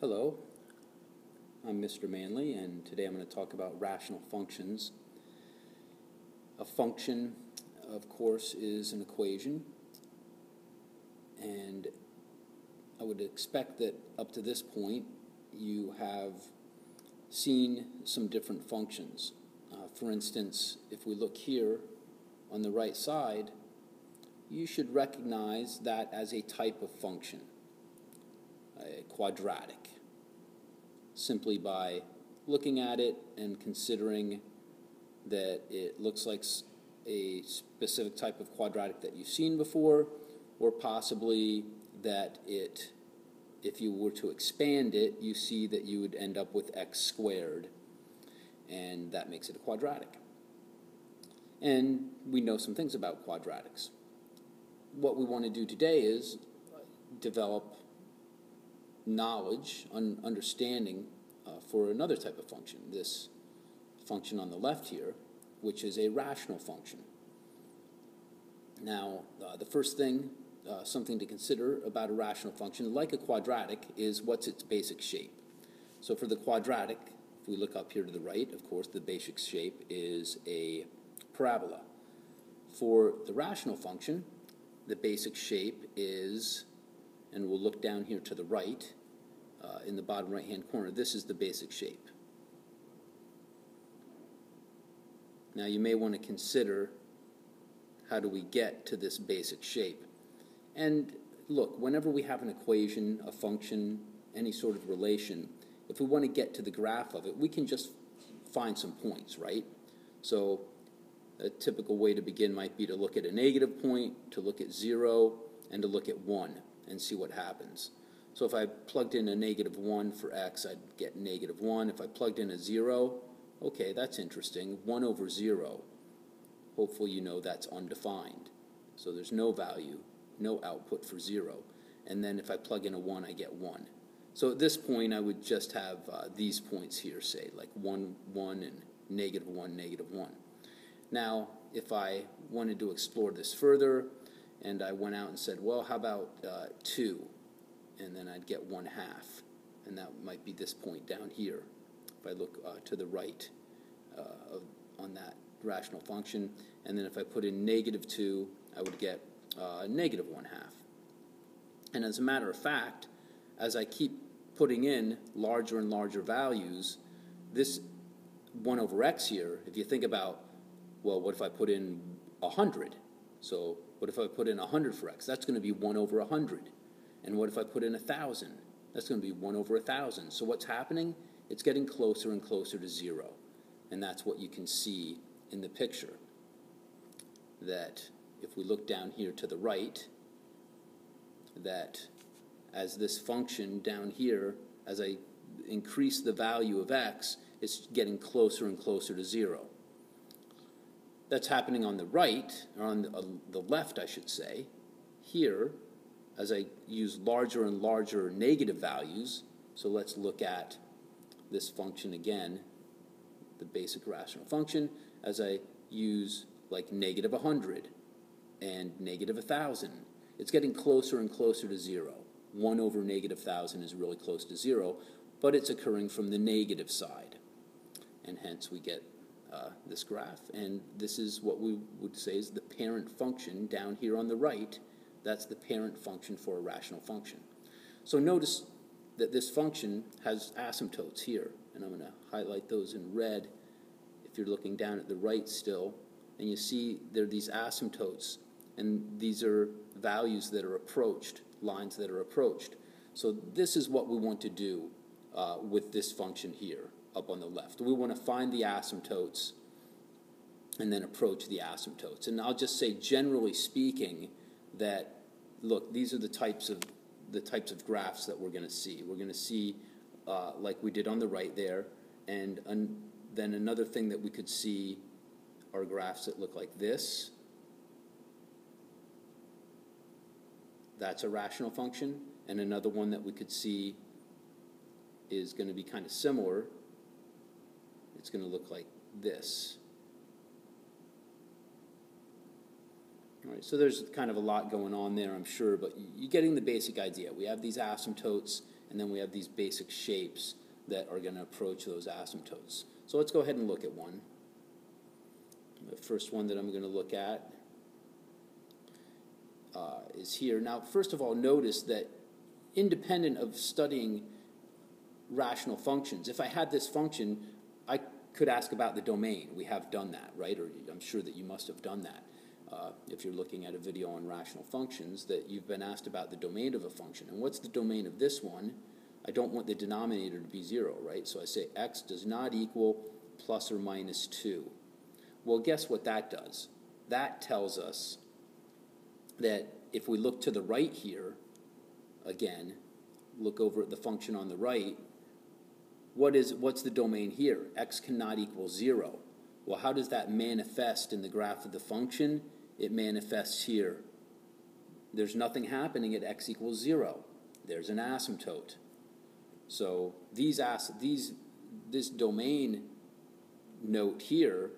Hello, I'm Mr. Manley, and today I'm going to talk about rational functions. A function, of course, is an equation, and I would expect that up to this point you have seen some different functions. For instance, if we look here on the right side, you should recognize that as a type of function, a quadratic, simply by looking at it and considering that it looks like a specific type of quadratic that you've seen before, or possibly that it, if you were to expand it, you see that you would end up with x squared, and that makes it a quadratic. And we know some things about quadratics. What we want to do today is develop knowledge, understanding for another type of function, this function on the left here, which is a rational function. Now, the first thing, something to consider about a rational function, like a quadratic, is what's its basic shape. So for the quadratic, if we look up here to the right, of course, the basic shape is a parabola. For the rational function, the basic shape is, and we'll look down here to the right, in the bottom right-hand corner, this is the basic shape. Now you may want to consider, how do we get to this basic shape? And look, whenever we have an equation, a function, any sort of relation, if we want to get to the graph of it, we can just find some points, right? So a typical way to begin might be to look at a negative point, to look at 0, and to look at 1 and see what happens. So if I plugged in a negative 1 for x, I'd get negative 1. If I plugged in a 0, okay, that's interesting. 1 over 0. Hopefully you know that's undefined. So there's no value, no output for 0. And then if I plug in a 1, I get 1. So at this point, I would just have these points here, say, like 1, 1, and negative 1, negative 1. Now, if I wanted to explore this further, and I went out and said, well, how about 2? And then I'd get 1/2. And that might be this point down here, if I look to the right on that rational function. And then if I put in negative 2, I would get negative 1/2. And as a matter of fact, as I keep putting in larger and larger values, this 1 over x here, if you think about, well, what if I put in 100? So what if I put in 100 for x? That's going to be 1 over 100. And what if I put in 1,000? That's going to be 1 over 1,000. So what's happening? It's getting closer and closer to 0. And that's what you can see in the picture. That if we look down here to the right, that as this function down here, as I increase the value of x, it's getting closer and closer to 0. That's happening on the right, or on the left, I should say. Here, as I use larger and larger negative values, so let's look at this function again, the basic rational function, as I use like negative 100 and negative 1,000. It's getting closer and closer to 0. 1 over negative 1,000 is really close to 0, but it's occurring from the negative side. And hence we get this graph. And this is what we would say is the parent function down here on the right. That's the parent function for a rational function. So notice that this function has asymptotes here, and I'm going to highlight those in red if you're looking down at the right still, and you see there are these asymptotes, and these are values that are approached, lines that are approached. So this is what we want to do with this function here up on the left. We want to find the asymptotes and then approach the asymptotes. And I'll just say, generally speaking, that look, these are the types of graphs that we're going to see. We're going to see, like we did on the right there, and then another thing that we could see are graphs that look like this. That's a rational function. And another one that we could see is going to be kind of similar. It's going to look like this. All right, so there's kind of a lot going on there, I'm sure, but you're getting the basic idea. We have these asymptotes, and then we have these basic shapes that are going to approach those asymptotes. So let's go ahead and look at one. The first one that I'm going to look at is here. Now, first of all, notice that independent of studying rational functions, if I had this function, I could ask about the domain. We have done that, right? Or I'm sure that you must have done that. If you're looking at a video on rational functions, that you've been asked about the domain of a function. And what's the domain of this one? I don't want the denominator to be 0, right? So I say x does not equal plus or minus 2. Well, guess what that does? That tells us that if we look to the right here, again, look over at the function on the right, what's the domain here? X cannot equal 0. Well, how does that manifest in the graph of the function? It manifests here. There's nothing happening at x equals 0. There's an asymptote. So this domain note here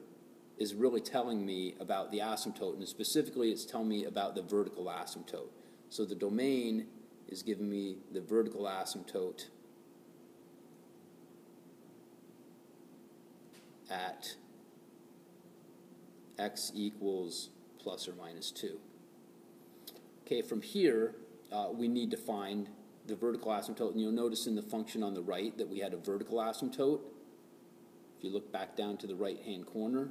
is really telling me about the asymptote, and specifically it's telling me about the vertical asymptote. So the domain is giving me the vertical asymptote at x equals plus or minus 2. Okay, from here, we need to find the vertical asymptote, and you'll notice in the function on the right that we had a vertical asymptote. If you look back down to the right-hand corner,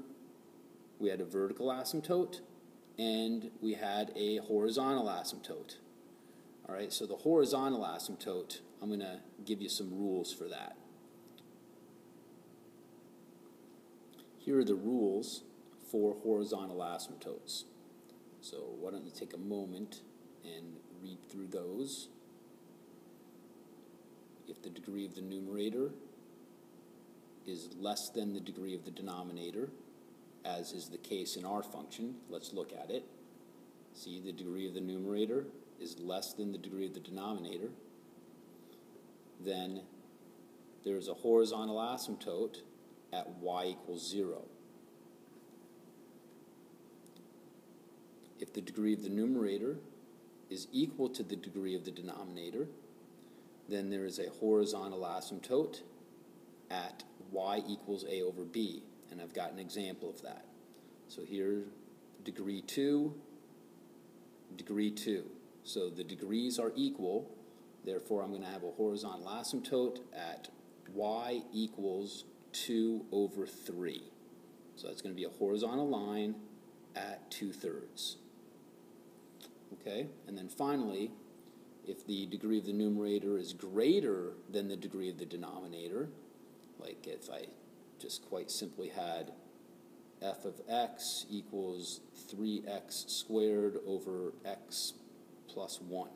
we had a vertical asymptote, and we had a horizontal asymptote. All right, so the horizontal asymptote, I'm going to give you some rules for that. Here are the rules for horizontal asymptotes. So why don't you take a moment and read through those. If the degree of the numerator is less than the degree of the denominator, as is the case in our function, let's look at it. See, the degree of the numerator is less than the degree of the denominator. Then there's a horizontal asymptote at y equals 0. If the degree of the numerator is equal to the degree of the denominator, then there is a horizontal asymptote at y equals a over b. And I've got an example of that. So here, degree 2, degree 2. So the degrees are equal. Therefore, I'm going to have a horizontal asymptote at y equals 2 over 3. So that's going to be a horizontal line at 2/3. Okay? And then finally, if the degree of the numerator is greater than the degree of the denominator, like if I just quite simply had f of x equals 3x squared over x plus 1.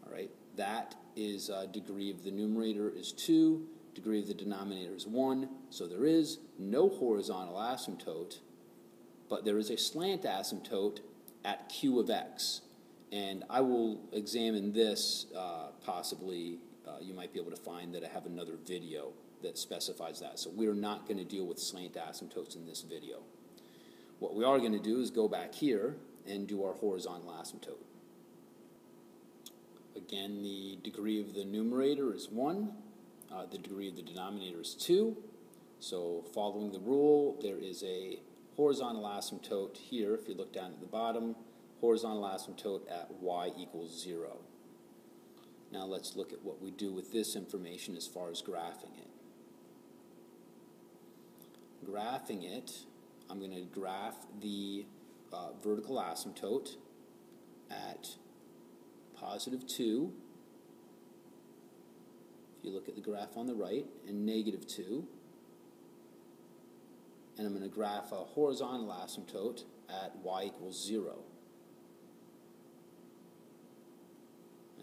All right? That is degree of the numerator is 2, degree of the denominator is 1, so there is no horizontal asymptote, but there is a slant asymptote at q of x. And I will examine this possibly. You might be able to find that I have another video that specifies that. So we're not going to deal with slant asymptotes in this video. What we are going to do is go back here and do our horizontal asymptote. Again, the degree of the numerator is 1. The degree of the denominator is 2. So following the rule, there is a horizontal asymptote here. If you look down at the bottom, horizontal asymptote at y equals 0. Now let's look at what we do with this information as far as graphing it. Graphing it, I'm going to graph the vertical asymptote at positive 2, if you look at the graph on the right, and negative 2. And I'm going to graph a horizontal asymptote at y equals 0.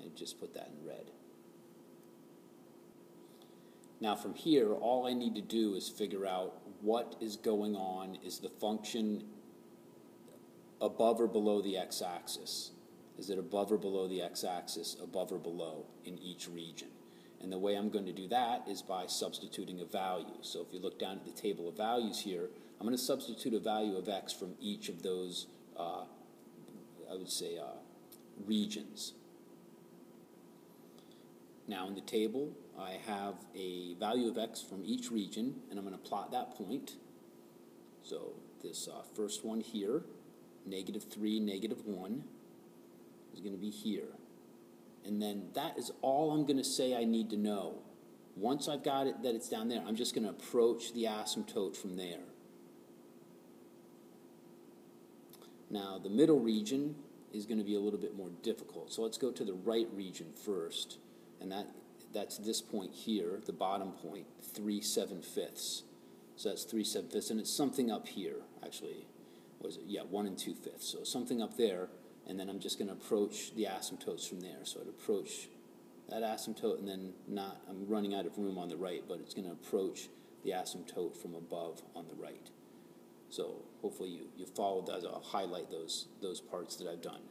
I just put that in red. Now from here, all I need to do is figure out what is going on. Is the function above or below the x-axis? Is it above or below the x-axis, above or below in each region? And the way I'm going to do that is by substituting a value. So if you look down at the table of values here, I'm going to substitute a value of x from each of those, regions. Now in the table, I have a value of x from each region, and I'm going to plot that point. So this first one here, -3, -1, is going to be here. And then that is all I'm going to say I need to know. Once I've got it that it's down there, I'm just going to approach the asymptote from there. Now the middle region is going to be a little bit more difficult. So let's go to the right region first. And that's this point here, the bottom point, 3/7/5. So that's 3/7/5, and it's something up here, actually. What is it? Yeah, 1 2/5. So something up there, and then I'm just going to approach the asymptotes from there. So I'd approach that asymptote, and then I'm running out of room on the right, but it's going to approach the asymptote from above on the right. So hopefully you followed that. I'll highlight those parts that I've done.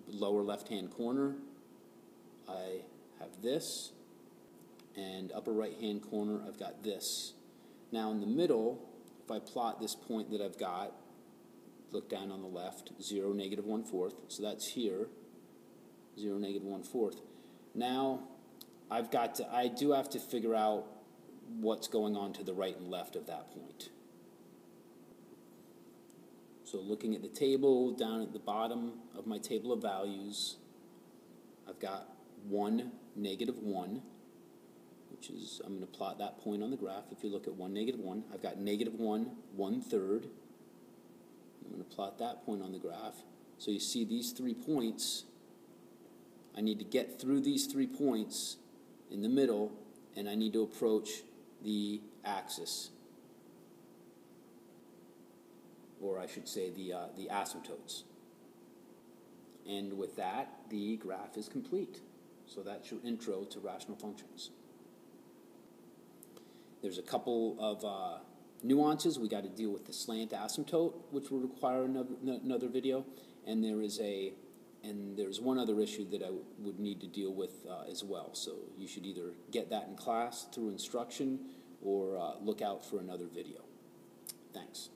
Lower left-hand corner, I have this, and upper right-hand corner, I've got this. Now in the middle, if I plot this point that I've got, look down on the left, 0, -1/4, so that's here, 0, -1/4. Now I do have to figure out what's going on to the right and left of that point. So looking at the table, down at the bottom of my table of values, I've got 1, -1, which is, I'm going to plot that point on the graph. If you look at 1, -1, I've got -1, 1/3. I'm going to plot that point on the graph. So you see these 3 points. I need to get through these 3 points in the middle, and I need to approach the axis, or I should say the asymptotes. And with that, the graph is complete. So that's your intro to rational functions. There's a couple of nuances. We got to deal with the slant asymptote, which will require another video, and there's one other issue that I would need to deal with as well. So you should either get that in class through instruction or look out for another video. Thanks.